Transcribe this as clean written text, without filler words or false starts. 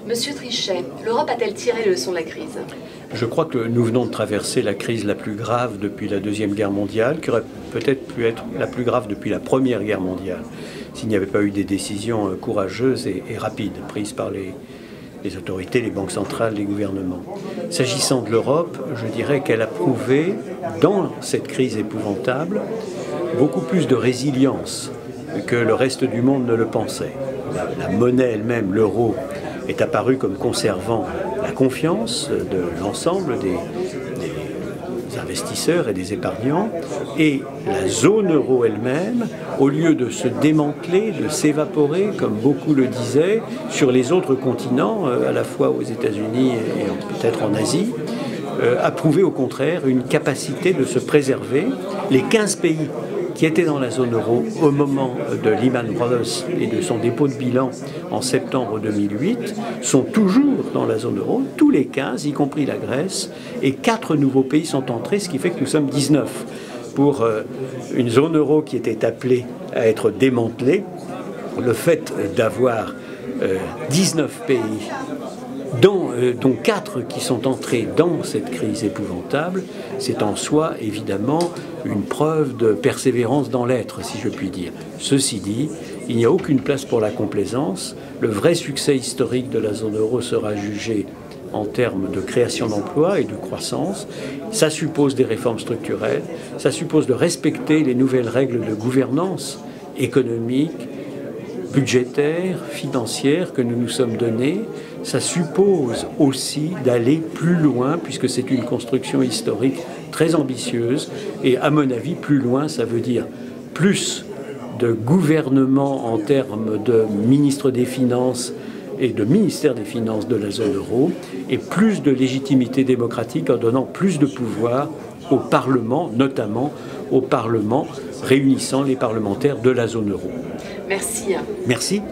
Monsieur Trichet, l'Europe a-t-elle tiré les leçons de la crise? Je crois que nous venons de traverser la crise la plus grave depuis la Deuxième Guerre mondiale, qui aurait peut-être pu être la plus grave depuis la Première Guerre mondiale, s'il n'y avait pas eu des décisions courageuses et rapides prises par les autorités, les banques centrales, les gouvernements. S'agissant de l'Europe, je dirais qu'elle a prouvé, dans cette crise épouvantable, beaucoup plus de résilience que le reste du monde ne le pensait. La monnaie elle-même, l'euro, est apparue comme conservant la confiance de l'ensemble des investisseurs et des épargnants, et la zone euro elle-même, au lieu de se démanteler, de s'évaporer, comme beaucoup le disaient, sur les autres continents, à la fois aux États-Unis et peut-être en Asie, a prouvé au contraire une capacité de se préserver. Les 15 pays qui étaient dans la zone euro au moment de Lehman Brothers et de son dépôt de bilan en septembre 2008 sont toujours dans la zone euro, tous les 15, y compris la Grèce, et 4 nouveaux pays sont entrés, ce qui fait que nous sommes 19. Pour une zone euro qui était appelée à être démantelée, le fait d'avoir 19 pays, dont 4 qui sont entrés dans cette crise épouvantable, c'est en soi évidemment une preuve de persévérance dans l'être, si je puis dire. Ceci dit, il n'y a aucune place pour la complaisance. Le vrai succès historique de la zone euro sera jugé en termes de création d'emplois et de croissance. Ça suppose des réformes structurelles, ça suppose de respecter les nouvelles règles de gouvernance économique, budgétaire, financière que nous nous sommes donnés. Ça suppose aussi d'aller plus loin, puisque c'est une construction historique très ambitieuse. Et à mon avis, plus loin, ça veut dire plus de gouvernement en termes de ministre des Finances et de ministère des Finances de la zone euro, et plus de légitimité démocratique en donnant plus de pouvoir au Parlement, notamment au Parlement réunissant les parlementaires de la zone euro. Merci. Merci.